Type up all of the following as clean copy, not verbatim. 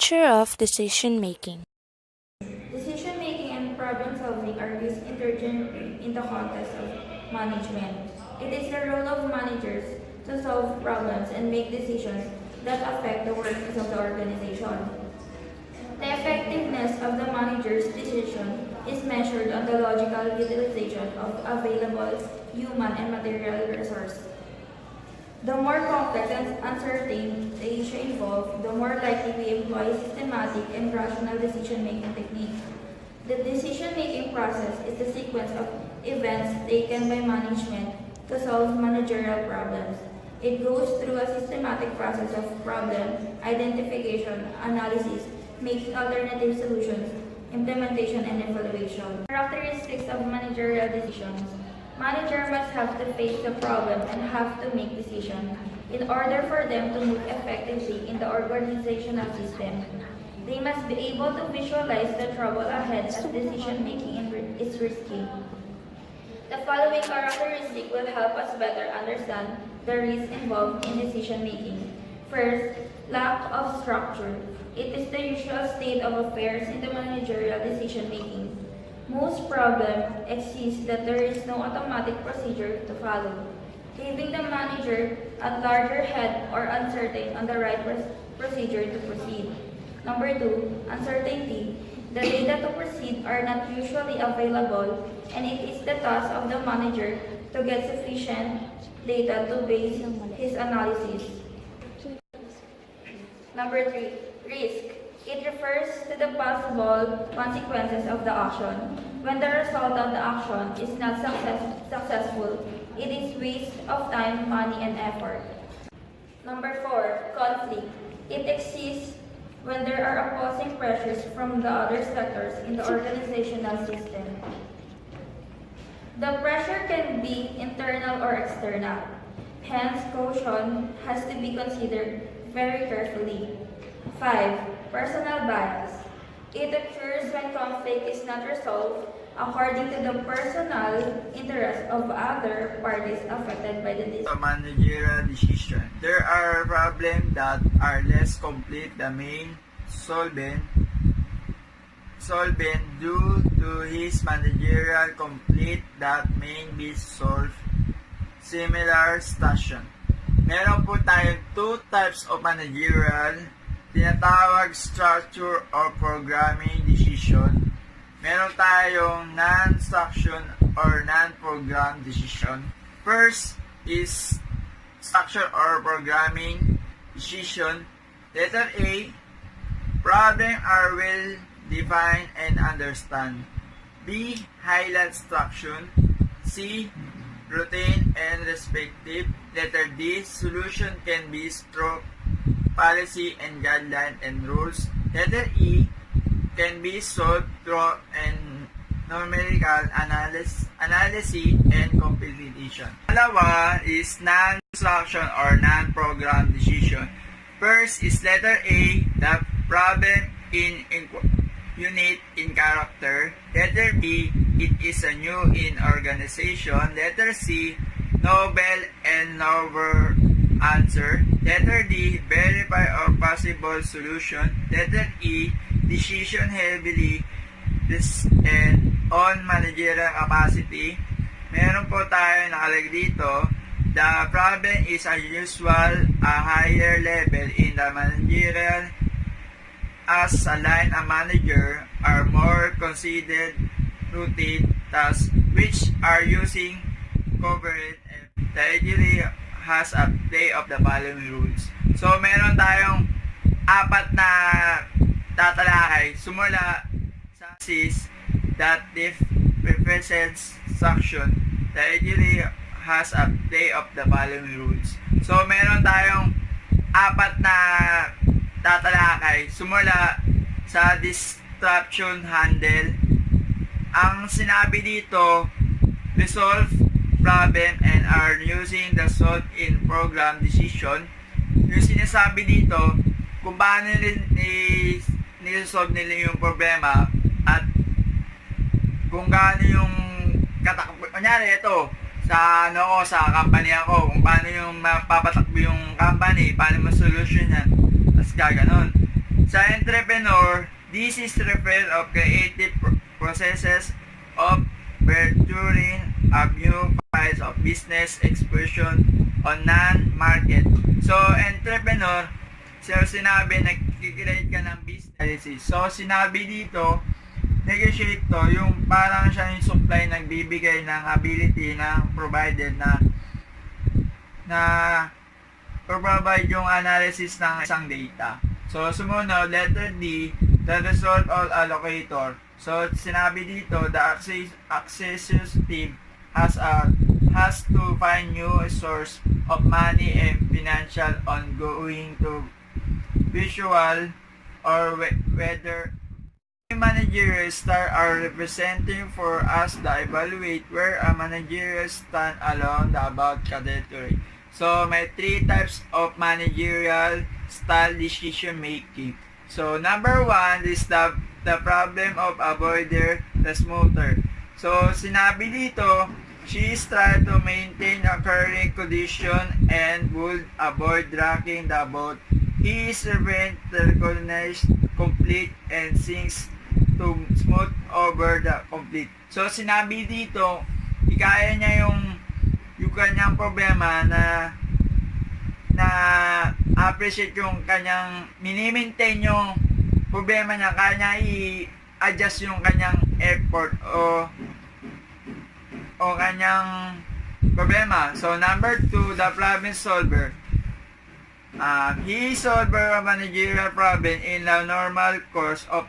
Structure of decision making. Decision making and problem solving are used interchangeably in the context of management. It is the role of managers to solve problems and make decisions that affect the workings of the organization. The effectiveness of the manager's decision is measured on the logical utilization of available human and material resources. The more complex and uncertain the issue involved, the more likely we employ systematic and rational decision-making techniques. The decision-making process is the sequence of events taken by management to solve managerial problems. It goes through a systematic process of problem identification, analysis, making alternative solutions, implementation, and evaluation. Characteristics of managerial decisions. Manager must have to face the problem and have to make decisions. In order for them to move effectively in the organizational system, they must be able to visualize the trouble ahead as decision making is risky. The following characteristic will help us better understand the risks involved in decision making. First, lack of structure. It is the usual state of affairs in the managerial decision making. Most problems exist that there is no automatic procedure to follow, leaving the manager at larger head or uncertain on the right procedure to proceed. Number 2, uncertainty. The data to proceed are not usually available, and it is the task of the manager to get sufficient data to base his analysis. Number 3, risk. It refers to the possible consequences of the action. When the result of the action is not successful, it is waste of time, money, and effort. Number 4, conflict. It exists when there are opposing pressures from the other sectors in the organizational system. The pressure can be internal or external. Hence, caution has to be considered very carefully. 5. Personal bias. It occurs when conflict is not resolved according to the personal interest of other parties affected by the decision. A managerial decision. There are problems that are less complete than main solvent due to his managerial complete that may be solved. Similar station. Meron po tayong two types of managerial, tinatawag structure or programming decision. Meron tayong non-structure or non-program decision. First is structure or programming decision. Letter A, problems are well defined and understand. B, highlight structure. C, routine and respective. Letter D, solution can be through policy and guideline and rules. Letter E, can be solved through and numerical analysis and computation. Dalawa is non-structure or non-program decision. First is letter A, the problem in unit in character. Letter B, it is a new in organization. Letter C, novel and novel answer. Letter D, verify or possible solution. Letter E, decision heavily and on managerial capacity. Meron po tayo nakalagay dito, the problem is unusual, a higher level in the managerial as a line a manager are more considered routine tasks which are using covered and the agency has a play of the following rules. So meron tayong apat na tatalakay sumula sa sis that if represents section the agency has a play of the following rules. So meron tayong apat na tatalakay sumula sa disruption handle. Ang sinabi dito, resolve problem and are using the solve in program decision. Yung sinasabi dito kung paano niresolve nila yung problema at kung gaano yung katakbo. Kunyari ito, sa company ako, kung paano yung mapapatakbo yung company, paano mo solution yan, tapos gaganon. Sa entrepreneur, this is referred of creative processes of venturing a new phase of business expression on non-market. So, entrepreneur, so sinabi, nag-create ka ng business. So, sinabi dito, negotiate to, yung parang siya yung supply, nagbibigay ng ability ng provider na provide yung analysis ng isang data. So, sumunod, letter D, the result of allocator. So, sinabi dito, the accessus team has to find new source of money and financial ongoing to visual or whether managerial star are representing for us to evaluate where a managerial stand along the above category. So, may 3 types of managerial style decision making. So, number 1 is the problem of avoider the smoother. So, sinabi dito, she is trying to maintain a current condition and would avoid rocking the boat. He is prevent the recognized complete and sinks to smooth over the complete. So, sinabi dito, ikaya niya yung kanyang problema na appreciate yung kanyang mini-maintain yung problema niya, kanya i-adjust yung kanyang effort o kanyang problema. So, number 2, the problem solver. He solved a managerial problem in the normal course of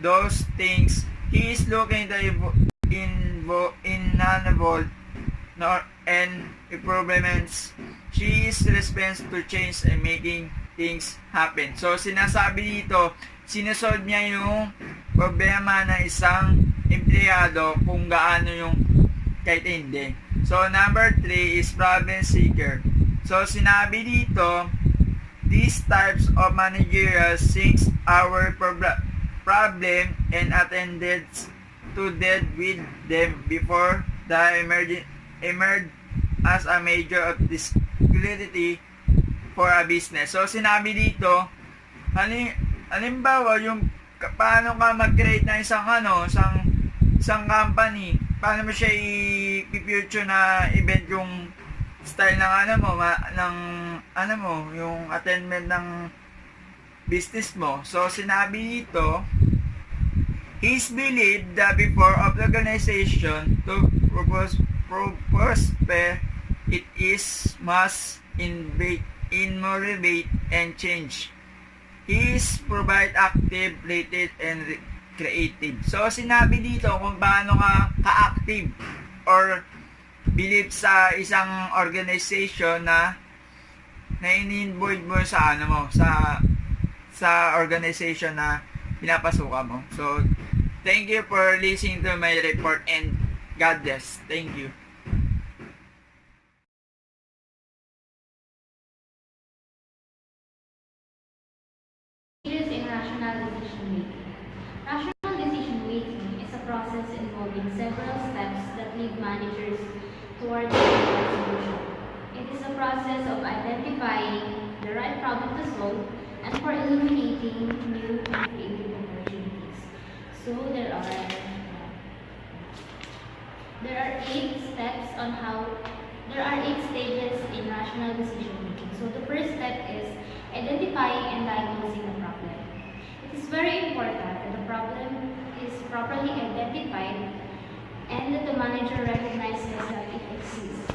those things. He is looking to non-evolved and improvements. She is responsible to change and making things happen. So, sinasabi dito, sinusolve niya yung problema ng isang empleyado kung gaano yung kahit hindi. So, number 3 is problem seeker. So, sinabi dito, these types of managerial sinks our problem and attended to deal with them before the emerge as a major of disability for a business. So, sinabi dito, halimbawa, yung paano ka mag-create ng isang company, paano mo siya i-future na event yung style ng yung attainment ng business mo. So, sinabi dito, he's believed that before of the organization to prosper, it is must innovate and change. He is provide active, related, and creative. So, sinabi dito kung paano ka ka-active or believe sa isang organization na in-involve mo sa sa organization na pinapasukan mo. So, thank you for listening to my report and God bless. Thank you. Stages in rational decision making. Rational decision making is a process involving several steps that lead managers towards a solution. It is a process of identifying the right problem to solve and for eliminating new and creative opportunities. So there are 8 stages in rational decision making. So the first step is identifying and diagnosing the problem. It is very important that the problem is properly identified and that the manager recognizes that it exists.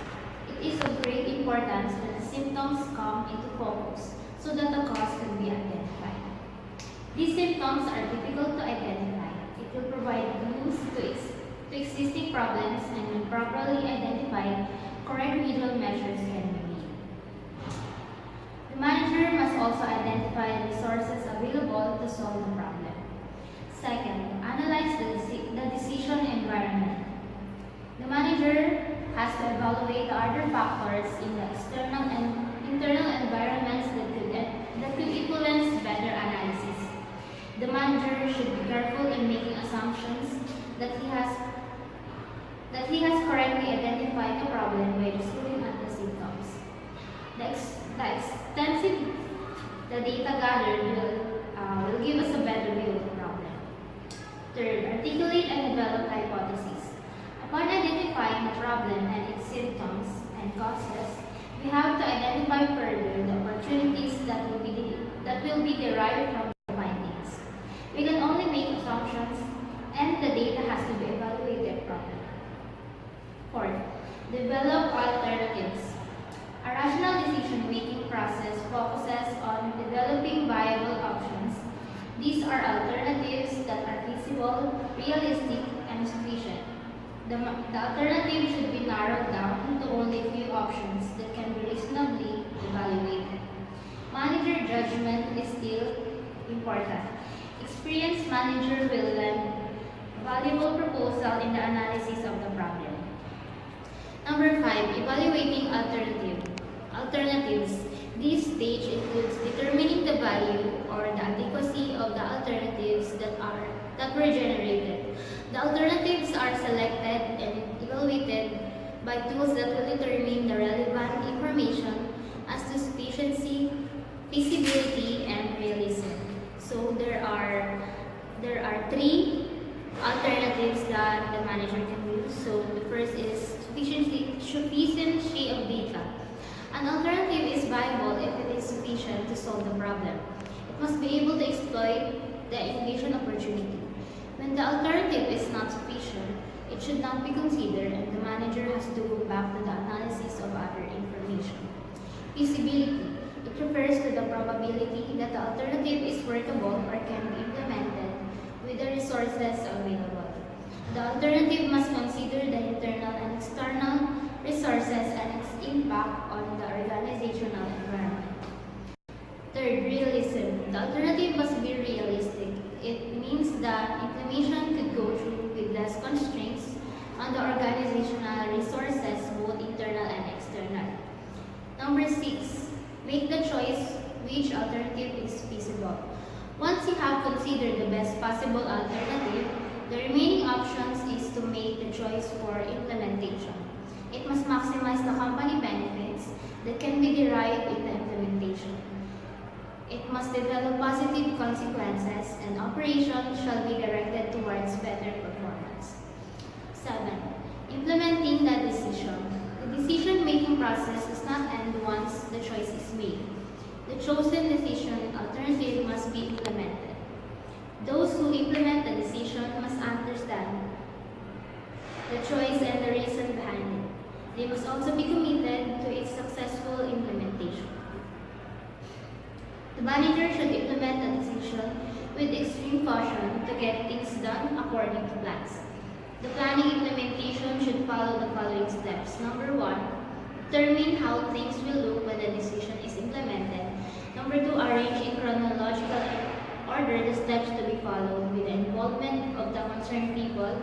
It is of great importance that the symptoms come into focus so that the cause can be identified. These symptoms are difficult to identify. It will provide clues to existing problems, and when properly identified, correct remedial measures can be made. The manager must also identify the resources available to solve the problem. Second, analyze the decision environment. The manager has to evaluate the other factors in the external and internal environments that could influence better analysis. The manager should be careful in making assumptions that he has correctly identified the problem by just looking at the symptoms. The data gathered will will give us a better view of the problem. Third, articulate and develop hypotheses. Upon identifying the problem and its symptoms and causes, we have to identify further the opportunities that will be derived from the findings. We can only make assumptions, and the data has to be evaluated properly. Fourth, develop alternatives. A rational decision-making process focuses on developing viable options. These are alternatives that are feasible, realistic, and sufficient. The alternative should be narrowed down to only a few options that can be reasonably evaluated. Manager judgment is still important. Experienced manager will lend valuable proposal in the analysis of the problem. Number 5, evaluating alternatives. This stage includes determining the value or the adequacy of the alternatives that were generated. The alternatives are selected and evaluated by tools that will determine the relevant information as to sufficiency, feasibility, and realism. So there are 3 alternatives that the manager can use. So the first is sufficiency of data. An alternative is viable if it is sufficient to solve the problem. It must be able to exploit the innovation opportunity. When the alternative is not sufficient, it should not be considered and the manager has to go back to the analysis of other information. Feasibility. It refers to the probability that the alternative is workable or can be implemented with the resources available. The alternative must consider the internal and external resources and its impact on the organizational environment. Third, realism. The alternative must be realistic. It means that implementation could go through with less constraints on the organizational resources, both internal and external. Number 6, make the choice which alternative is feasible. Once you have considered the best possible alternative, the remaining options is to make the choice for implementation. It must maximize the company benefits that can be derived in the implementation. It must develop positive consequences and operations shall be directed towards better performance. 7. Implementing the decision. The decision-making process does not end once the choice is made. The chosen decision alternative must be implemented. Those who implement the decision must understand the choice and the reason behind it. They must also be committed to its successful implementation. The manager should implement the decision with extreme caution to get things done according to plans. The planning implementation should follow the following steps. Number 1, determine how things will look when the decision is implemented. Number 2, arrange in chronological order the steps to be followed with the involvement of the concerned people.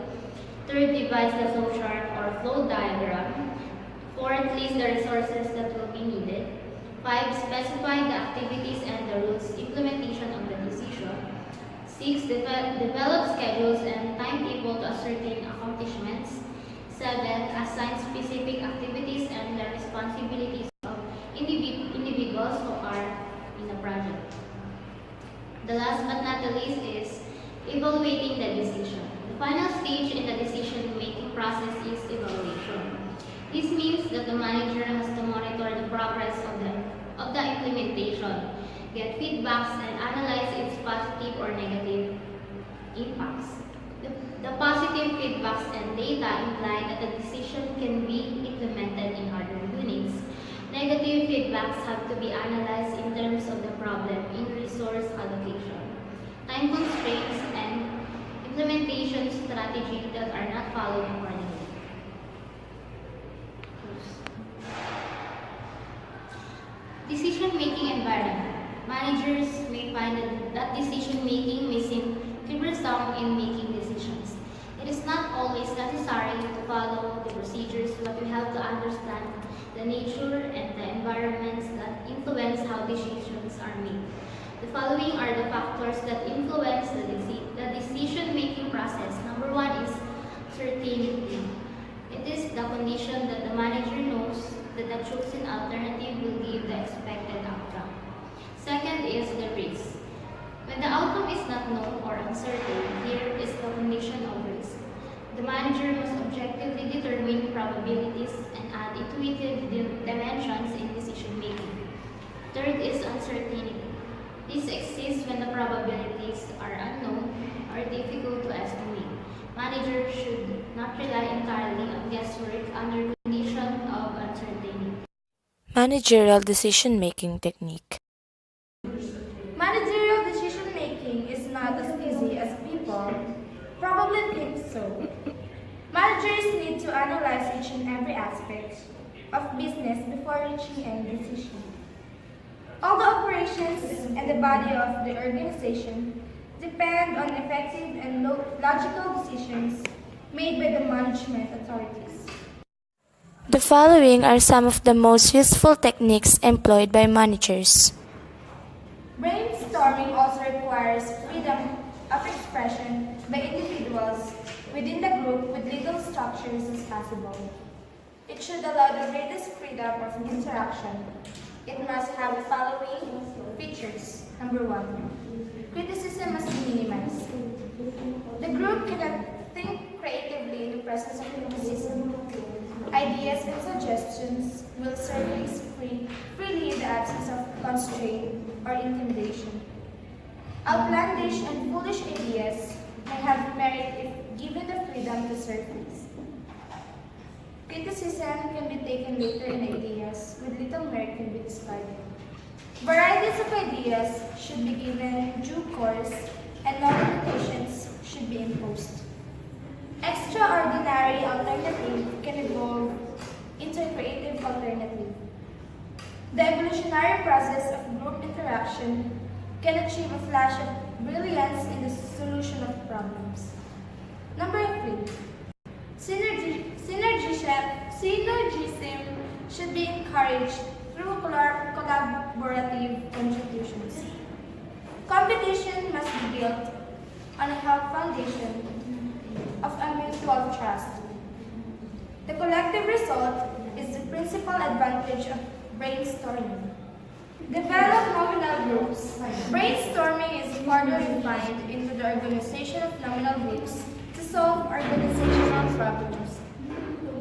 Third, devise the flow chart or flow diagram. Fourth, list the resources that will be needed. 5, specify the activities and the rules implementation of the decision. 6, develop schedules and timetable to ascertain accomplishments. 7, assign specific activities and the responsibilities of individuals who are in the project. The last but not the least is evaluating the decision. The final stage in the decision-making process is evaluation. This means that the manager has to monitor the progress of the implementation, get feedbacks, and analyze its positive or negative impacts. The positive feedbacks and data imply that the decision can be implemented in other units. Negative feedbacks have to be analyzed in terms of the problem in resource allocation, time constraints, and implementation strategy that are not followed accordingly. Decision-making environment. Managers may find that decision-making may seem cumbersome in making decisions. It is not always necessary to follow the procedures, but we have to understand the nature and the environments that influence how decisions are made. The following are the factors that influence the decision-making process. Number 1 is certainty. It is the condition that the manager knows that the chosen alternative will give the expected outcome. Second is the risk. When the uncertain, here is the condition of risk. The manager must objectively determine probabilities and add intuitive dimensions in decision making. Third is uncertainty. This exists when the probabilities are unknown or difficult to estimate. Managers should not rely entirely on guesswork under condition of uncertainty. Managerial decision making technique. Managerial decision making is not as easy as people probably think so. Managers need to analyze each and every aspect of business before reaching any decision. All the operations and the body of the organization depend on effective and logical decisions made by the management authorities. The following are some of the most useful techniques employed by managers. Brainstorming also requires freedom of expression by individuals within the group with little structures as possible. It should allow the greatest freedom of interaction. It must have the following features. Number 1, criticism must be minimized. The group cannot think creatively in the presence of criticism. Ideas and suggestions will surface freely in the absence of constraint or intimidation. Outlandish and foolish ideas may have merit if given the freedom to surface. Criticism can be taken later in ideas with little merit can be discarded. Varieties of ideas should be given due course and no limitations should be imposed. Extraordinary alternative can evolve into a creative alternative. The evolutionary process of group interaction can achieve a flash of brilliance in the solution of problems. Number 3. Synergism should be encouraged through collaborative contributions. Competition must be built on a healthy foundation of a mutual trust. The collective result is the principal advantage of brainstorming. Develop nominal groups. Brainstorming is further refined into the organization of nominal groups to solve organizational problems.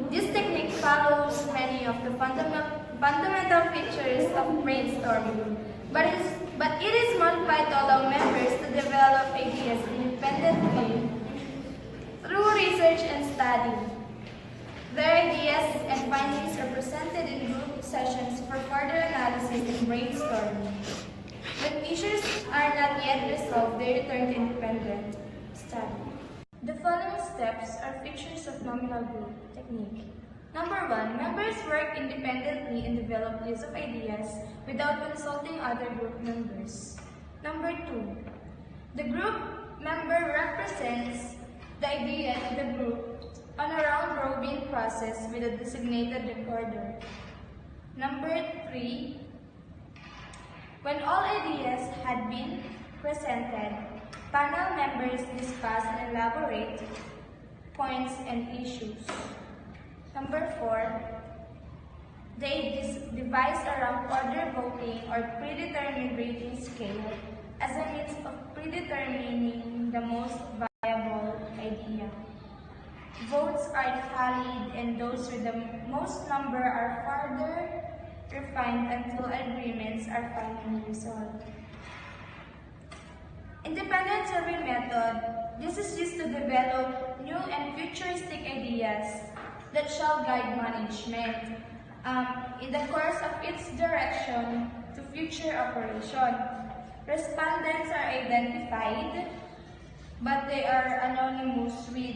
This technique follows many of the fundamental features of brainstorming, but it is modified to allow members to develop ideas independently through research and study. Their ideas and findings are presented in group sessions for further analysis and brainstorming. When issues are not yet resolved, they return to independent study. The following steps are features of nominal group technique. Number 1, members work independently and develop lists of ideas without consulting other group members. Number 2, the group member represents the idea to the group on a round-robin process with a designated recorder. Number 3, when all ideas had been presented, panel members discuss and elaborate points and issues. Number 4, they devise a rank order voting or predetermined rating scale as a means of predetermining the most viable idea. Votes are tallied and those with the most number are further refined until agreements are finally resolved. Independent survey method. This is used to develop new and futuristic ideas that shall guide management in the course of its direction to future operation. Respondents are identified, but they are anonymous with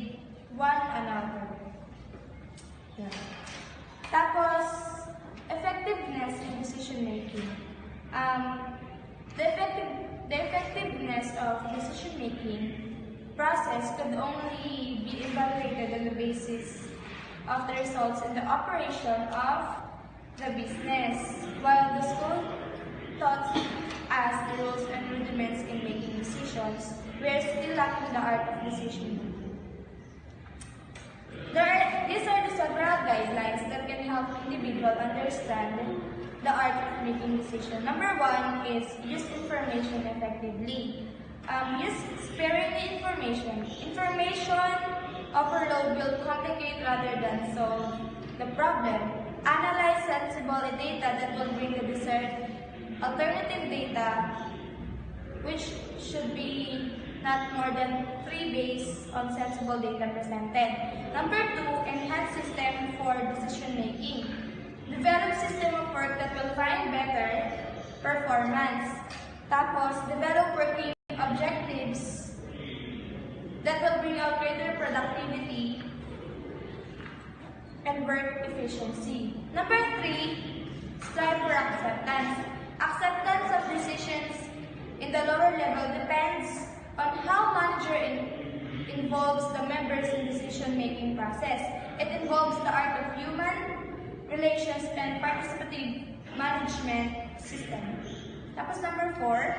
one another. Tapos, effectiveness in decision making. The effectiveness of decision making process could only be evaluated on the basis of the results in the operation of the business, while the school taught us the rules and rudiments in making decisions, we are still lacking the art of decision making. These are the several guidelines that can help individuals understand the art of making decisions. Number 1 is use information effectively. Use sparingly information. Information overload will complicate rather than solve the problem. Analyze sensible data that will bring the desired alternative data, which should be not more than 3 based on sensible data presented. Number 2, enhance system for decision making. Develop system of work that will find better performance. Tapos, develop working objectives that will bring out greater productivity and work efficiency. Number 3, strive for acceptance. Acceptance of decisions in the lower level depends on how manager involves the members in decision-making process. It involves the art of human relations and participative management system. Tapos number 4,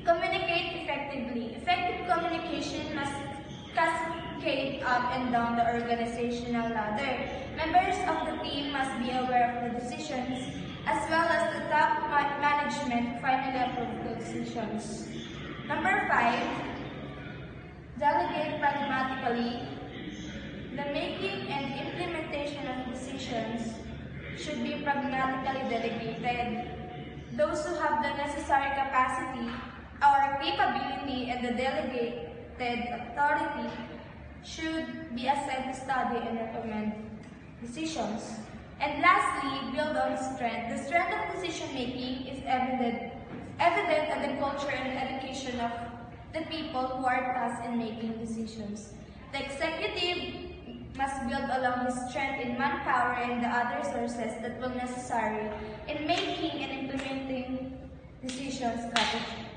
communicate effectively. Effective communication must cascade up and down the organizational ladder. Members of the team must be aware of the decisions as well as the top management who finally approve the decisions. Number 5, delegate pragmatically. The making and implementation of decisions should be pragmatically delegated. Those who have the necessary capacity or capability and the delegated authority should be assigned to study and recommend decisions. And lastly, build on strength. The strength of decision-making is evident in the culture and education of the people who are tasked in making decisions. The executive must build along his strength in manpower and the other sources that will necessary in making and implementing decisions strategy.